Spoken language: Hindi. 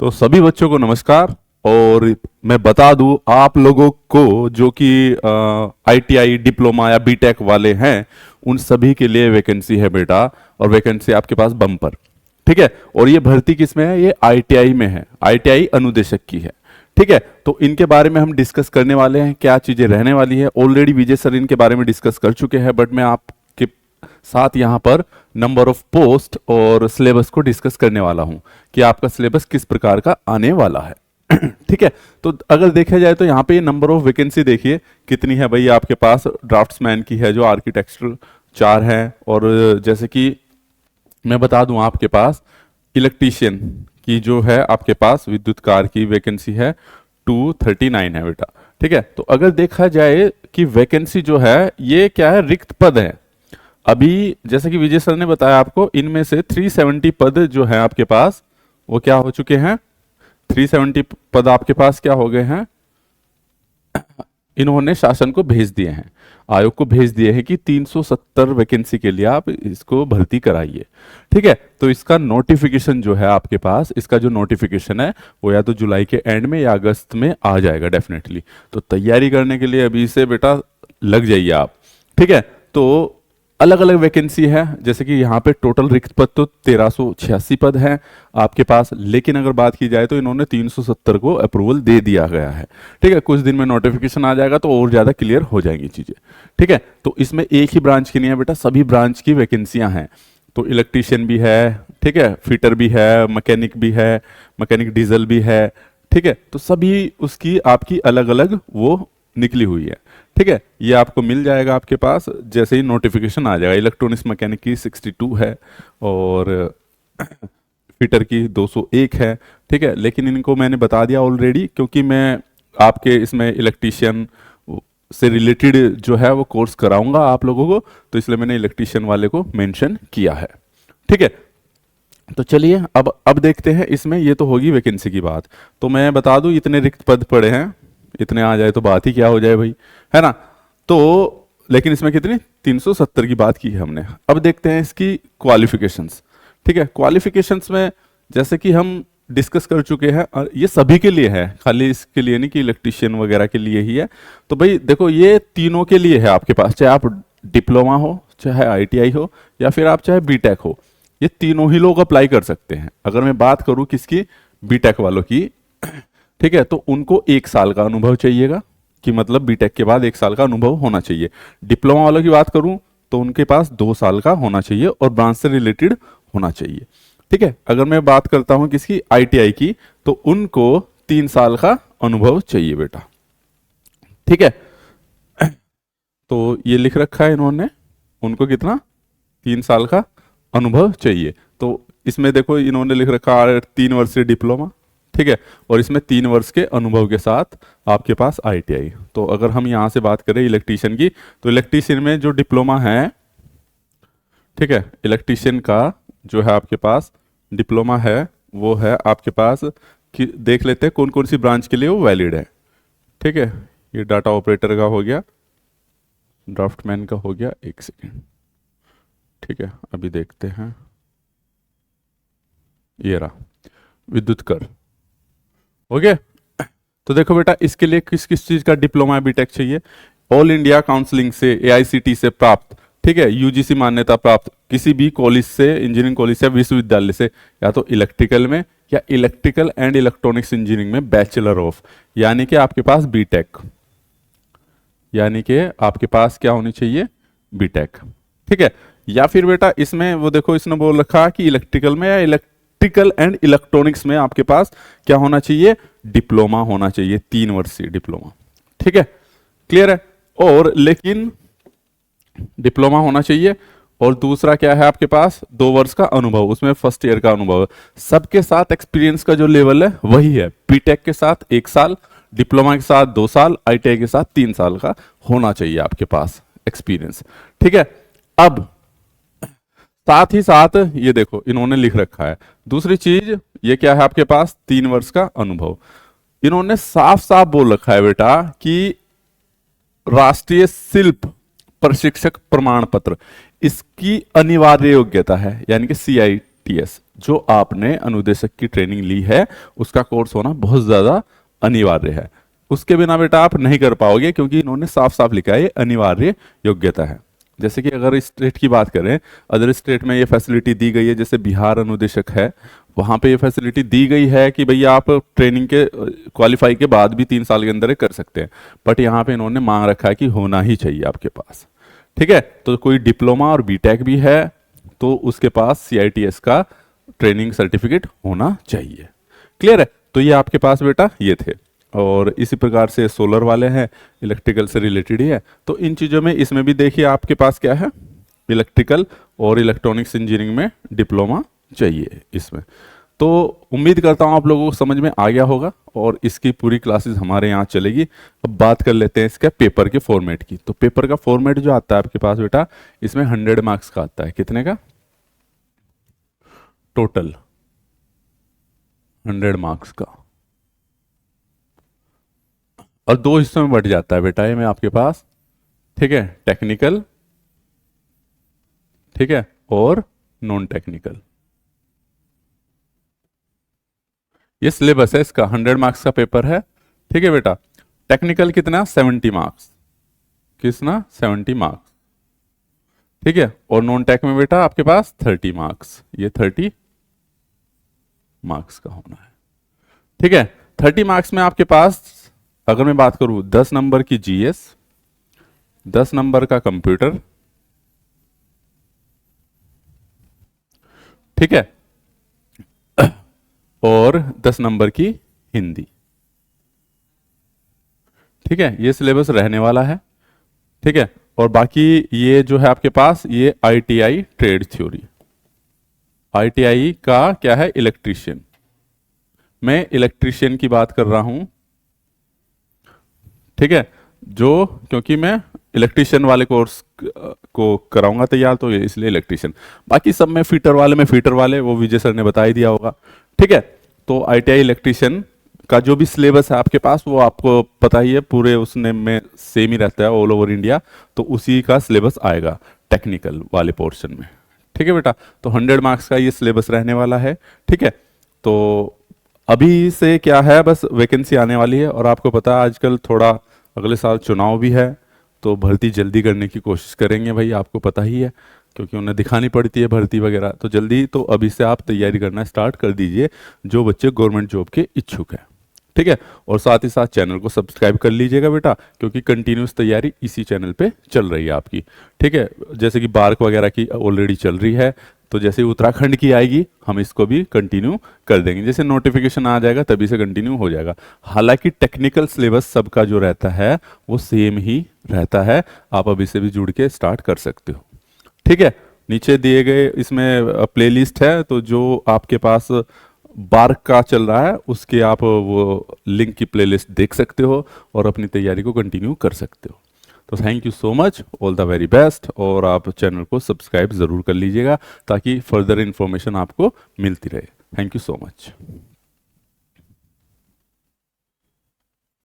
तो सभी बच्चों को नमस्कार। और मैं बता दूं आप लोगों को जो कि आईटीआई डिप्लोमा या बीटेक वाले हैं उन सभी के लिए वैकेंसी है बेटा। और वैकेंसी आपके पास बम्पर, ठीक है। और ये भर्ती किस में है? ये आईटीआई में है, आईटीआई अनुदेशक की है, ठीक है। तो इनके बारे में हम डिस्कस करने वाले हैं, क्या चीजें रहने वाली है। ऑलरेडी विजय सर इनके बारे में डिस्कस कर चुके हैं, बट मैं आपके साथ यहां पर नंबर ऑफ पोस्ट और सिलेबस को डिस्कस करने वाला हूं कि आपका सिलेबस किस प्रकार का आने वाला है। ठीक है। तो अगर देखा जाए तो यहाँ पे ये नंबर ऑफ वैकेंसी देखिए कितनी है भाई। आपके पास ड्राफ्ट्समैन की है जो आर्किटेक्चरल 4 है, और जैसे कि मैं बता दूं आपके पास इलेक्ट्रीशियन की जो है आपके पास विद्युत कार की वैकेंसी है 239 है बेटा, ठीक है। तो अगर देखा जाए कि वैकेंसी जो है ये क्या है, रिक्त पद है। अभी जैसे कि विजय सर ने बताया आपको, इनमें से 370 पद जो है आपके पास वो क्या हो चुके हैं, 370 पद आपके पास क्या हो गए हैं, इन्होंने शासन को भेज दिए हैं, आयोग को भेज दिए हैं कि 370 वैकेंसी के लिए आप इसको भर्ती कराइए, ठीक है। तो इसका नोटिफिकेशन जो है आपके पास, इसका जो नोटिफिकेशन है वो या तो जुलाई के एंड में या अगस्त में आ जाएगा डेफिनेटली। तो तैयारी करने के लिए अभी से बेटा लग जाइए आप, ठीक है। तो अलग अलग वैकेंसी है, जैसे कि यहाँ पे टोटल रिक्त पद तो 1386 पद हैं आपके पास, लेकिन अगर बात की जाए तो इन्होंने 370 को अप्रूवल दे दिया गया है, ठीक है। कुछ दिन में नोटिफिकेशन आ जाएगा तो और ज्यादा क्लियर हो जाएंगी चीजें, ठीक है। तो इसमें एक ही ब्रांच की नहीं है बेटा, सभी ब्रांच की वैकेंसियां हैं। तो इलेक्ट्रीशियन भी है, ठीक है, फिटर भी है, मैकेनिक भी है, मैकेनिक डीजल भी है, ठीक है। तो सभी उसकी आपकी अलग अलग वो निकली हुई है, ठीक है। ये आपको मिल जाएगा आपके पास जैसे ही नोटिफिकेशन आ जाएगा। इलेक्ट्रॉनिक्स मैकेनिक की 62 है और फिटर की 201 है, ठीक है। लेकिन इनको मैंने बता दिया ऑलरेडी, क्योंकि मैं आपके इसमें इलेक्ट्रीशियन से रिलेटेड जो है वो कोर्स कराऊंगा आप लोगों को, तो इसलिए मैंने इलेक्ट्रीशियन वाले को मेंशन किया है, ठीक है। तो चलिए अब देखते हैं इसमें, ये तो होगी वैकेंसी की बात। तो मैं बता दूं इतने रिक्त पद पड़े हैं, इतने आ जाए तो बात ही क्या हो जाए भाई, है ना। तो लेकिन इसमें कितनी 370 की बात की है हमने। अब देखते हैं इसकी क्वालिफिकेशंस, ठीक है। क्वालिफिकेशंस में जैसे कि हम डिस्कस कर चुके हैं, और ये सभी के लिए है, खाली इसके लिए नहीं कि इलेक्ट्रीशियन वगैरह के लिए ही है। तो भाई देखो ये तीनों के लिए है आपके पास, चाहे आप डिप्लोमा हो, चाहे आईटीआई हो, या फिर आप चाहे बीटेक हो, ये तीनों ही लोग अप्लाई कर सकते हैं। अगर मैं बात करूं किसकी, बीटेक वालों की, ठीक है, तो उनको 1 साल का अनुभव चाहिएगा, कि मतलब बीटेक के बाद 1 साल का अनुभव होना चाहिए। डिप्लोमा वालों की बात करूं तो उनके पास 2 साल का होना चाहिए और ब्रांच से रिलेटेड होना चाहिए, ठीक है। अगर मैं बात करता हूं किसकी, आईटीआई की, तो उनको 3 साल का अनुभव चाहिए बेटा, ठीक है। तो ये लिख रखा है इन्होंने, उनको कितना, 3 साल का अनुभव चाहिए। तो इसमें देखो इन्होंने लिख रखा है 3 वर्षीय डिप्लोमा, ठीक है, और इसमें 3 वर्ष के अनुभव के साथ आपके पास आईटीआई। तो अगर हम यहां से बात करें इलेक्ट्रीशियन की, तो इलेक्ट्रीशियन में जो डिप्लोमा है, ठीक है, इलेक्ट्रीशियन का जो है आपके पास डिप्लोमा है वो है आपके पास, कि देख लेते हैं कौन कौन सी ब्रांच के लिए वो वैलिड है, ठीक है। ये डाटा ऑपरेटर का हो गया, ड्राफ्टमैन का हो गया, एक सेकेंड, ठीक है, अभी देखते हैं। ये रहा विद्युत कर, ओके। तो देखो बेटा इसके लिए किस किस चीज का डिप्लोमा बीटेक चाहिए। ऑल इंडिया काउंसलिंग से, एआईसीटी से प्राप्त, ठीक है, यूजीसी मान्यता प्राप्त किसी भी कॉलेज से, इंजीनियरिंग कॉलेज से, विश्वविद्यालय से, या तो इलेक्ट्रिकल में या इलेक्ट्रिकल एंड इलेक्ट्रॉनिक्स इंजीनियरिंग में बैचलर ऑफ, यानी कि आपके पास बीटेक, यानी कि आपके पास क्या होनी चाहिए, बीटेक, ठीक है। या फिर बेटा इसमें वो देखो इसने बोल रखा कि इलेक्ट्रिकल में या इलेक्ट्रिकल एंड इलेक्ट्रॉनिक्स में आपके पास क्या होना चाहिए, डिप्लोमा होना चाहिए, 3 वर्षीय डिप्लोमा, ठीक है, क्लियर है। और लेकिन डिप्लोमा होना चाहिए, और दूसरा क्या है आपके पास, 2 वर्ष का अनुभव, उसमें फर्स्ट ईयर का अनुभव। सबके साथ एक्सपीरियंस का जो लेवल है वही है, बीटेक के साथ 1 साल, डिप्लोमा के साथ 2 साल, आईटीआई के साथ 3 साल का होना चाहिए आपके पास एक्सपीरियंस, ठीक है। अब साथ ही साथ ये देखो इन्होंने लिख रखा है दूसरी चीज, ये क्या है आपके पास, 3 वर्ष का अनुभव। इन्होंने साफ साफ बोल रखा है बेटा कि राष्ट्रीय शिल्प प्रशिक्षक प्रमाण पत्र, इसकी अनिवार्य योग्यता है, यानी कि CITS जो आपने अनुदेशक की ट्रेनिंग ली है उसका कोर्स होना बहुत ज़्यादा अनिवार्य है। उसके बिना बेटा आप नहीं कर पाओगे, क्योंकि इन्होंने साफ साफ लिखा है ये अनिवार्य योग्यता है। जैसे कि अगर स्टेट की बात करें, अदर स्टेट में ये फैसिलिटी दी गई है, जैसे बिहार अनुदेशक है, वहाँ पे ये फैसिलिटी दी गई है कि भैया आप ट्रेनिंग के क्वालिफाई के बाद भी 3 साल के अंदर ये कर सकते हैं। बट यहाँ पे इन्होंने मांग रखा है कि होना ही चाहिए आपके पास। ठीक है, तो कोई डिप्लोमा और बीटेक भी है तो उसके पास CITS का ट्रेनिंग सर्टिफिकेट होना चाहिए। क्लियर है? तो ये आपके पास बेटा ये थे। और इसी प्रकार से सोलर वाले हैं, इलेक्ट्रिकल से रिलेटेड ही है। तो इन चीज़ों में इसमें भी देखिए आपके पास क्या है, इलेक्ट्रिकल और इलेक्ट्रॉनिक्स इंजीनियरिंग में डिप्लोमा चाहिए इसमें। तो उम्मीद करता हूँ आप लोगों को समझ में आ गया होगा और इसकी पूरी क्लासेस हमारे यहाँ चलेगी। अब बात कर लेते हैं इसके पेपर के फॉर्मेट की। तो पेपर का फॉर्मेट जो आता है आपके पास बेटा, इसमें 100 मार्क्स का आता है। कितने का? टोटल 100 मार्क्स का, और 2 हिस्सों में बट जाता है बेटा ये में आपके पास। ठीक है, टेक्निकल, ठीक है, और नॉन टेक्निकल। ये सिलेबस है इसका, 100 मार्क्स का पेपर है। ठीक है बेटा, टेक्निकल कितना? 70 मार्क्स। कितना? 70 मार्क्स। ठीक है, और नॉन टेक में बेटा आपके पास 30 मार्क्स। ये 30 मार्क्स का होना है। ठीक है, 30 मार्क्स में आपके पास अगर मैं बात करूं 10 नंबर की GS, 10 नंबर का कंप्यूटर, ठीक है, और 10 नंबर की हिंदी। ठीक है, ये सिलेबस रहने वाला है। ठीक है, और बाकी ये जो है आपके पास ये ITI ट्रेड थ्योरी, ITI का क्या है? इलेक्ट्रीशियन। मैं इलेक्ट्रीशियन की बात कर रहा हूं। ठीक है, जो क्योंकि मैं इलेक्ट्रीशियन वाले कोर्स को कराऊंगा तैयार, तो इसलिए इलेक्ट्रीशियन। बाकी सब में फीटर वाले में फीटर वाले, वो विजय सर ने बता ही दिया होगा। ठीक है, तो ITI इलेक्ट्रीशियन का जो भी सिलेबस है आपके पास वो आपको पता ही है, पूरे उसने में सेम ही रहता है ऑल ओवर इंडिया। तो उसी का सिलेबस आएगा टेक्निकल वाले पोर्शन में। ठीक है बेटा, तो 100 मार्क्स का ये सिलेबस रहने वाला है। ठीक है, तो अभी से क्या है, बस वैकेंसी आने वाली है, और आपको पता है आजकल थोड़ा अगले साल चुनाव भी है, तो भर्ती जल्दी करने की कोशिश करेंगे भाई, आपको पता ही है, क्योंकि उन्हें दिखानी पड़ती है भर्ती वगैरह। तो जल्दी, तो अभी से आप तैयारी करना स्टार्ट कर दीजिए जो बच्चे गवर्नमेंट जॉब के इच्छुक हैं। ठीक है, और साथ ही साथ चैनल को सब्सक्राइब कर लीजिएगा बेटा, क्योंकि कंटिन्यूस तैयारी इसी चैनल पे चल रही है आपकी। ठीक है, जैसे कि बार्क वगैरह की ऑलरेडी चल रही है, तो जैसे उत्तराखंड की आएगी हम इसको भी कंटिन्यू कर देंगे। जैसे नोटिफिकेशन आ जाएगा तभी से कंटिन्यू हो जाएगा। हालांकि टेक्निकल सिलेबस सबका जो रहता है वो सेम ही रहता है, आप अभी से भी जुड़ के स्टार्ट कर सकते हो। ठीक है, नीचे दिए गए इसमें प्लेलिस्ट है, तो जो आपके पास बार्क का चल रहा है उसके आप वो लिंक की प्लेलिस्ट देख सकते हो और अपनी तैयारी को कंटिन्यू कर सकते हो। तो thank you so much, all the very best, और आप चैनल को सब्सक्राइब ज़रूर कर लीजिएगा ताकि फर्दर इन्फॉर्मेशन आपको मिलती रहे। Thank you so much.